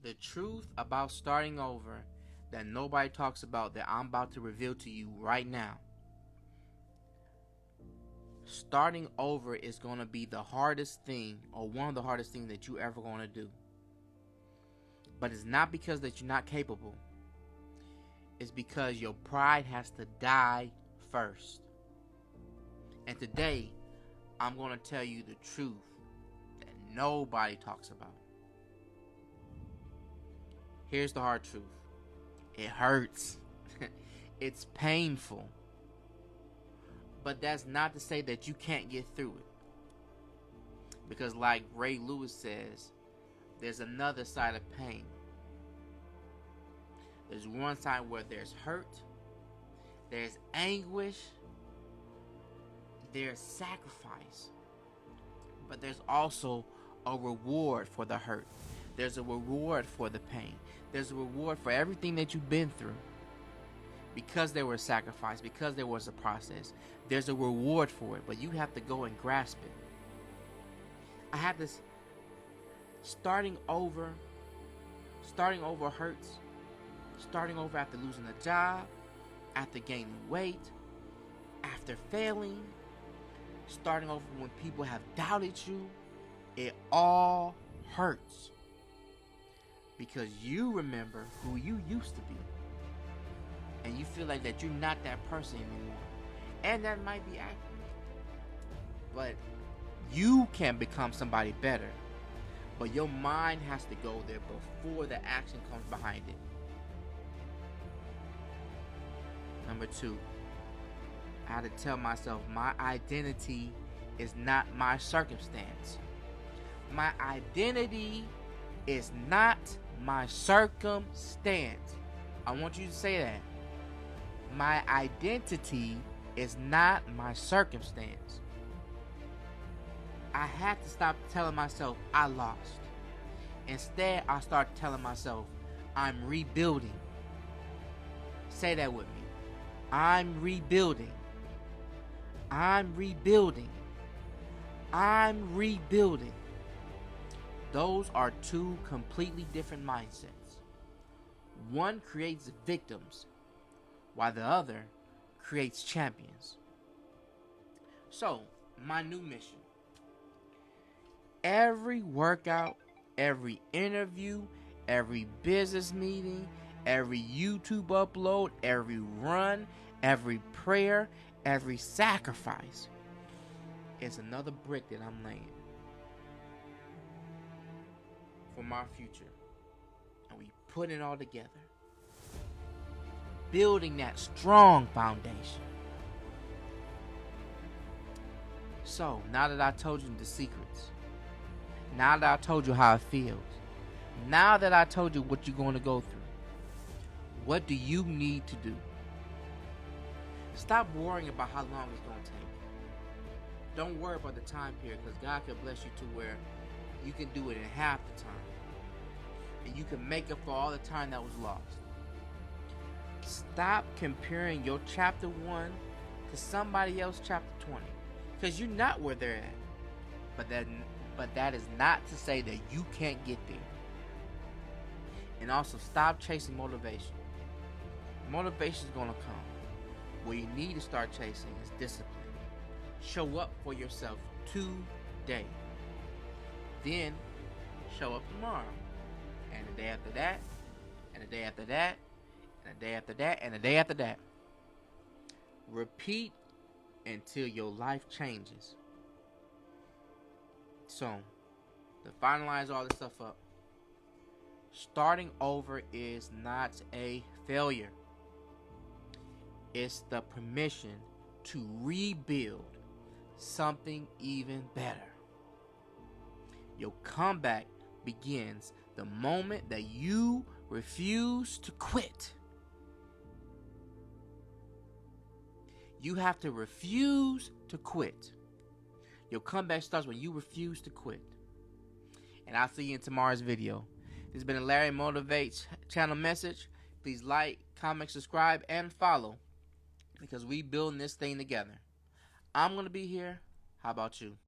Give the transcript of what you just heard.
The truth about starting over that nobody talks about that I'm about to reveal to you right now. Starting over is going to be the hardest thing, or one of the hardest things that you ever going to do. But it's not because that you're not capable. It's because your pride has to die first. And today, I'm going to tell you the truth that nobody talks about. Here's the hard truth. It hurts. It's painful. But that's not to say that you can't get through it. Because like Ray Lewis says, there's another side of pain. There's one side where there's hurt, there's anguish, there's sacrifice. But there's also a reward for the hurt. There's a reward for the pain. There's a reward for everything that you've been through. Because there was sacrifice, because there was a process, there's a reward for it, but you have to go and grasp it. I had this starting over hurts. Starting over after losing a job, after gaining weight, after failing, starting over when people have doubted you, it all hurts. Because you remember who you used to be. And you feel like that you're not that person anymore. And that might be accurate. But you can become somebody better. But your mind has to go there before the action comes behind it. Number 2, I had to tell myself my identity is not my circumstance. My identity is not my circumstance. I want you to say that. My identity is not my circumstance. I had to stop telling myself I lost. Instead, I started telling myself I'm rebuilding. Say that with me. I'm rebuilding. I'm rebuilding. I'm rebuilding. Those are two completely different mindsets. One creates victims, while the other creates champions. So, my new mission. Every workout, every interview, every business meeting, every YouTube upload, every run, every prayer, every sacrifice is another brick that I'm laying for my future. And we put it all together, building that strong foundation. So, now that I told you the secrets, now that I told you how it feels, now that I told you what you're going to go through, what do you need to do? Stop worrying about how long it's going to take. Don't worry about the time period, because God can bless you to where you can do it in half the time. And you can make up for all the time that was lost. Stop comparing your chapter 1 to somebody else's chapter 20. Because you're not where they're at. But that is not to say that you can't get there. And also stop chasing motivation. Motivation is going to come. What you need to start chasing is discipline. Show up for yourself today. Then show up tomorrow. And the day after that. And the day after that. And the day after that. And the day after that. Repeat until your life changes. So, to finalize all this stuff up, starting over is not a failure. It's the permission to rebuild something even better. Your comeback begins the moment that you refuse to quit. You have to refuse to quit. Your comeback starts when you refuse to quit. And I'll see you in tomorrow's video. This has been a Larry Motivates channel message. Please like, comment, subscribe, and follow, because we building this thing together. I'm going to be here. How about you?